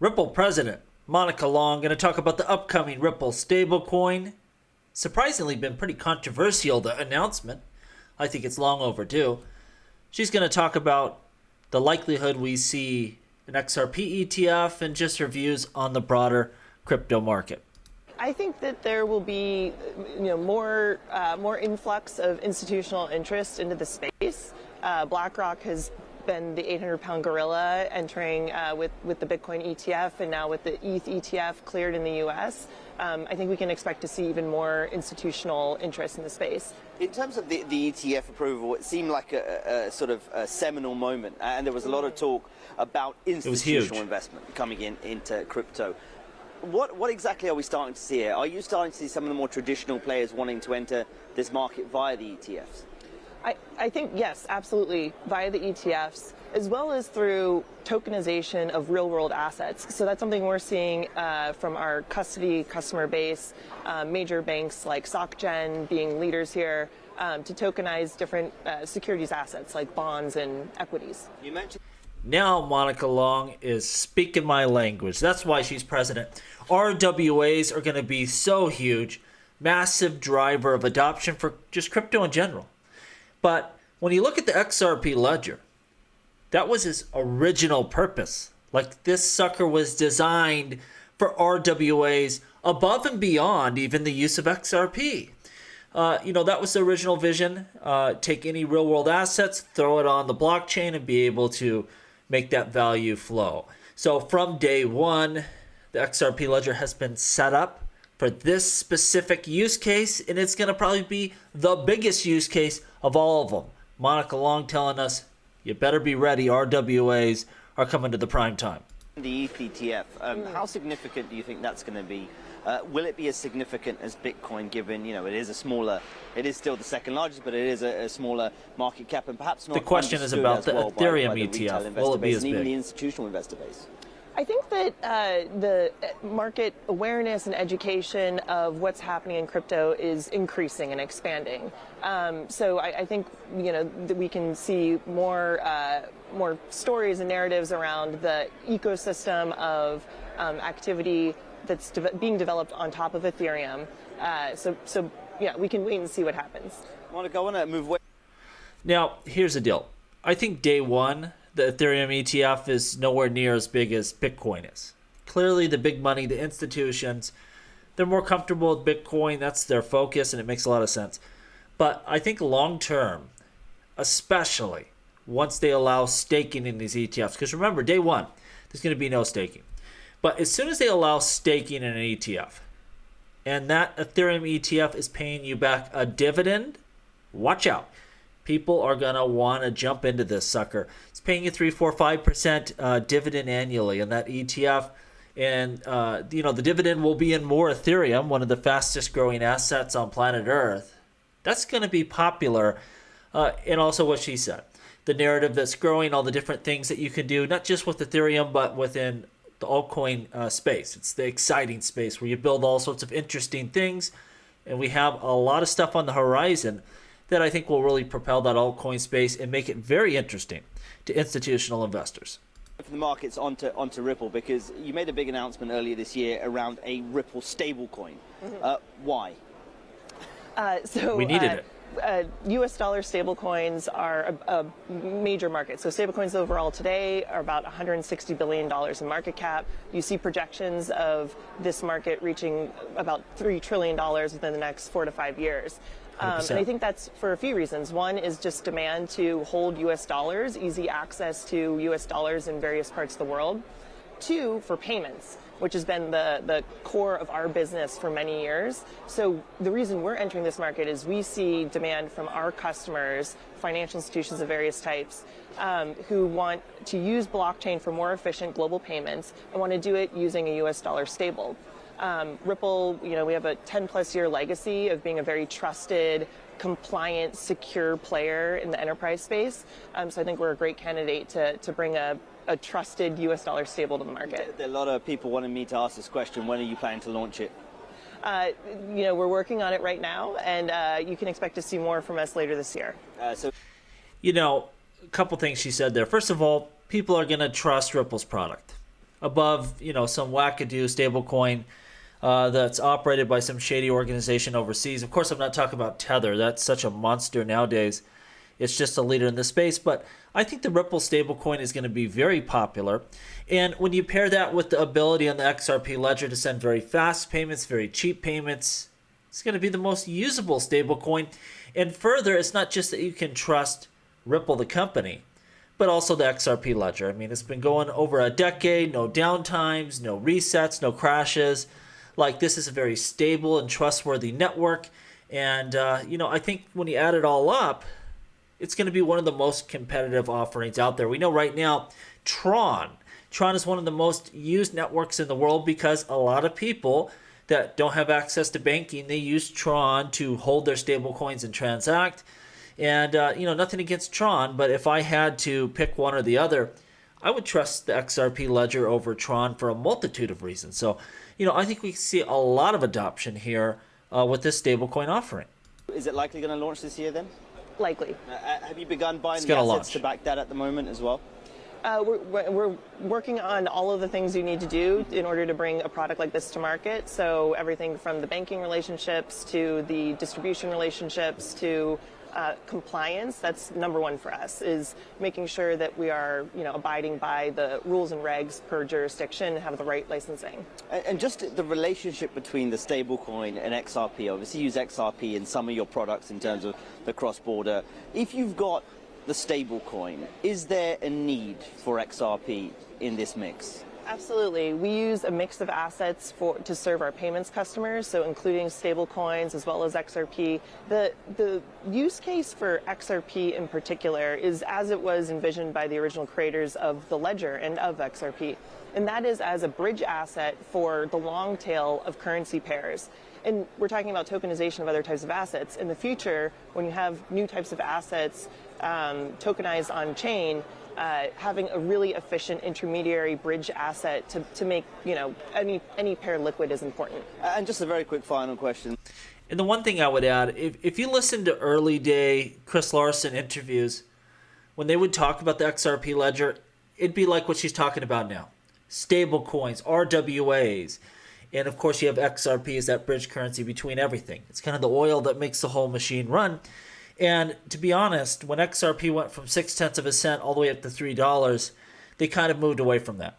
Ripple president Monica Long going to talk about the upcoming Ripple stablecoin. Surprisingly been pretty controversial, the announcement. I think it's long overdue. She's going to talk about the likelihood we see an XRP ETF and just her views on the broader crypto market. I think that there will be, more influx of institutional interest into the space. BlackRock has been the 800-pound gorilla entering with the Bitcoin ETF, and now with the ETH ETF cleared in the U.S. I think we can expect to see even more institutional interest in the space. In terms of the ETF approval, it seemed like a sort of a seminal moment, and there was a lot of talk about institutional investment coming into crypto. What exactly are we starting to see here? Are you starting to see some of the more traditional players wanting to enter this market via the ETFs? I think, yes, absolutely, via the ETFs, as well as through tokenization of real-world assets. So that's something we're seeing from our custody customer base, major banks like SocGen being leaders here, to tokenize different securities assets like bonds and equities. You mentioned. Now Monica Long is speaking my language. That's why she's president. RWAs are going to be so huge, massive driver of adoption for just crypto in general. But when you look at the XRP Ledger, that was its original purpose. Like, this sucker was designed for RWAs above and beyond even the use of XRP. That was the original vision. Take any real world assets, throw it on the blockchain, and be able to make that value flow. So from day one, the XRP Ledger has been set up for this specific use case, and it's going to probably be the biggest use case of all of them. Monica Long telling us, you better be ready, RWAs are coming to the prime time. The ETH ETF, how significant do you think that's going to be? Will it be as significant as Bitcoin, given, it is still the second largest, but it is a smaller market cap, and perhaps not. The question is about the Ethereum ETF. Will it be as big? Even the institutional investor base. I think that the market awareness and education of what's happening in crypto is increasing and expanding. So I think that we can see more stories and narratives around the ecosystem of activity that's being developed on top of Ethereum. So we can wait and see what happens. Monica, I want to move away. Now, here's the deal. I think day one, the Ethereum ETF is nowhere near as big as Bitcoin is. Clearly, the big money, the institutions, they're more comfortable with Bitcoin. That's their focus, and it makes a lot of sense. But I think long term, especially once they allow staking in these ETFs, because remember, day one, there's going to be no staking. But as soon as they allow staking in an ETF, and that Ethereum ETF is paying you back a dividend, watch out. People are going to want to jump into this sucker. It's paying you 3, 4, 5% dividend annually in that ETF. And, the dividend will be in more Ethereum, one of the fastest growing assets on planet Earth. That's going to be popular. And also what she said, the narrative that's growing, all the different things that you can do, not just with Ethereum, but within the altcoin space. It's the exciting space where you build all sorts of interesting things. And we have a lot of stuff on the horizon that I think will really propel that altcoin space and make it very interesting to institutional investors. From the markets onto Ripple, because you made a big announcement earlier this year around a Ripple stablecoin. Why? We needed it. U.S. dollar stablecoins are a major market. So stablecoins overall today are about $160 billion in market cap. You see projections of this market reaching about $3 trillion within the next 4 to 5 years. And I think that's for a few reasons. One is just demand to hold U.S. dollars, easy access to U.S. dollars in various parts of the world. Two, for payments, which has been the core of our business for many years. So the reason we're entering this market is we see demand from our customers, financial institutions of various types, who want to use blockchain for more efficient global payments and want to do it using a U.S. dollar stable. Ripple, we have a 10-plus year legacy of being a very trusted, compliant, secure player in the enterprise space. So I think we're a great candidate to bring a trusted U.S. dollar stable to the market. There are a lot of people wanting me to ask this question. When are you planning to launch it? We're working on it right now, and you can expect to see more from us later this year. A couple things she said there. First of all, people are going to trust Ripple's product. above, some wackadoo stablecoin that's operated by some shady organization overseas. Of course, I'm not talking about Tether. That's such a monster nowadays. It's just a leader in the space. But I think the Ripple stablecoin is going to be very popular. And when you pair that with the ability on the XRP Ledger to send very fast payments, very cheap payments, it's going to be the most usable stablecoin. And further, it's not just that you can trust Ripple, the company, but also the XRP Ledger. I mean, it's been going over a decade, no downtimes, no resets, no crashes. Like, this is a very stable and trustworthy network. And, I think when you add it all up, it's going to be one of the most competitive offerings out there. We know right now, Tron is one of the most used networks in the world because a lot of people that don't have access to banking, they use Tron to hold their stable coins and transact. And, nothing against Tron, but if I had to pick one or the other, I would trust the XRP Ledger over Tron for a multitude of reasons. So, I think we see a lot of adoption here with this stablecoin offering. Is it likely going to launch this year then? Likely. Have you begun buying the assets to back that at the moment as well? We're working on all of the things you need to do in order to bring a product like this to market. So everything from the banking relationships to the distribution relationships to compliance. That's number one for us, is making sure that we are, abiding by the rules and regs per jurisdiction and have the right licensing. And just the relationship between the stablecoin and XRP. Obviously, you use XRP in some of your products in terms of the cross-border. If you've got the stablecoin, is there a need for XRP in this mix? Absolutely. We use a mix of assets to serve our payments customers, so including stable coins as well as XRP. The use case for XRP in particular is as it was envisioned by the original creators of the Ledger and of XRP, and that is as a bridge asset for the long tail of currency pairs. And we're talking about tokenization of other types of assets. In the future, when you have new types of assets tokenized on chain, having a really efficient intermediary bridge asset to make any pair liquid is important. And just a very quick final question. And the one thing I would add, if you listen to early day Chris Larson interviews, when they would talk about the XRP Ledger, it'd be like what she's talking about now. Stable coins, RWAs, and of course you have XRP as that bridge currency between everything. It's kind of the oil that makes the whole machine run. And to be honest, when XRP went from 0.6 of a cent all the way up to $3, they kind of moved away from that.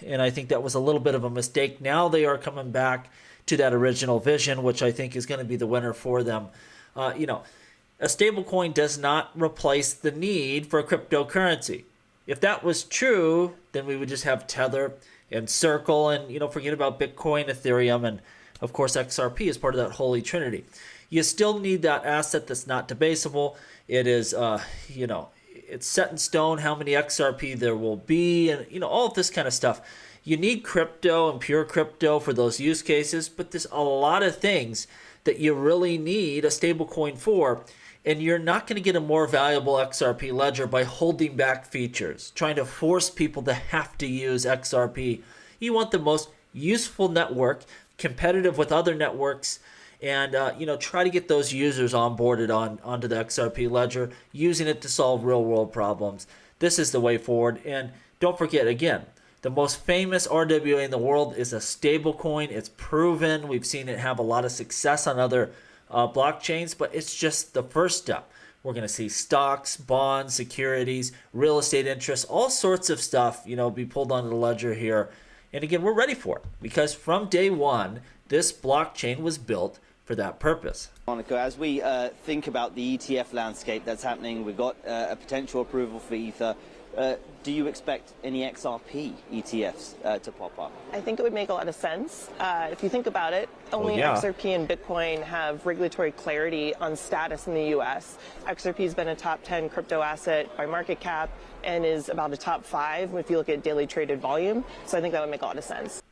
And I think that was a little bit of a mistake. Now they are coming back to that original vision, which I think is going to be the winner for them. A stablecoin does not replace the need for a cryptocurrency. If that was true, then we would just have Tether and Circle and, forget about Bitcoin, Ethereum, and of course XRP is part of that holy trinity. You still need that asset that's not debasable. It is, it's set in stone how many XRP there will be and, all of this kind of stuff. You need crypto and pure crypto for those use cases, but there's a lot of things that you really need a stablecoin for, and you're not going to get a more valuable XRP ledger by holding back features, trying to force people to have to use XRP. You want the most useful network, competitive with other networks, and try to get those users onboarded onto the XRP Ledger, using it to solve real-world problems. This is the way forward. And don't forget, again, the most famous RWA in the world is a stablecoin. It's proven. We've seen it have a lot of success on other blockchains, but it's just the first step. We're going to see stocks, bonds, securities, real estate interests, all sorts of stuff, be pulled onto the ledger here. And again, we're ready for it because from day one, this blockchain was built for that purpose. Monica, as we think about the ETF landscape that's happening, we've got a potential approval for Ether. Do you expect any XRP ETFs to pop up? I think it would make a lot of sense. If you think about it, only XRP and Bitcoin have regulatory clarity on status in the U.S. XRP has been a top 10 crypto asset by market cap and is about a top 5 if you look at daily traded volume. So I think that would make a lot of sense.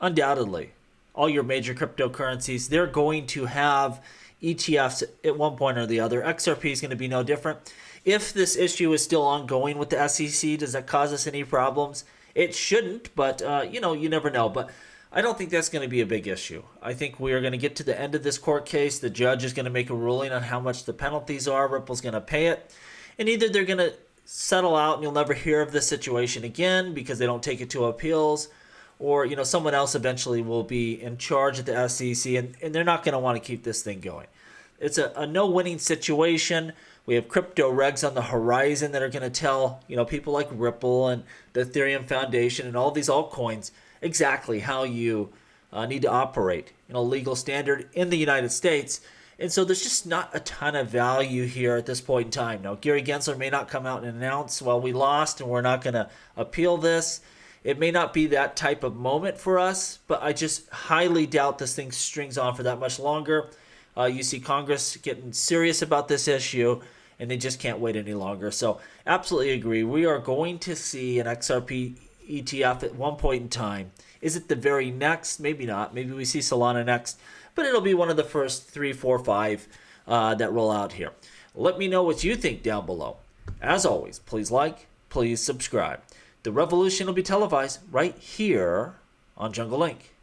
Undoubtedly, all your major cryptocurrencies, they're going to have ETFs at one point or the other. XRP is going to be no different. If this issue is still ongoing with the SEC, does that cause us any problems? It shouldn't, but, you never know. But I don't think that's going to be a big issue. I think we are going to get to the end of this court case. The judge is going to make a ruling on how much the penalties are. Ripple's going to pay it. And either they're going to settle out and you'll never hear of this situation again because they don't take it to appeals, or someone else eventually will be in charge at the SEC, and they're not going to want to keep this thing going. It's a no-winning situation. We have crypto regs on the horizon that are going to tell people like Ripple and the Ethereum Foundation and all these altcoins exactly how you need to operate in a legal standard in the United States. And so there's just not a ton of value here at this point in time. Now, Gary Gensler may not come out and announce, well, we lost and we're not going to appeal this. It may not be that type of moment for us, but I just highly doubt this thing strings on for that much longer. You see Congress getting serious about this issue, and they just can't wait any longer. So absolutely agree. We are going to see an XRP ETF at one point in time. Is it the very next? Maybe not. Maybe we see Solana next, but it'll be one of the first 3, 4, 5 that roll out here. Let me know what you think down below. As always, please like, please subscribe. The revolution will be televised right here on Jungle Link.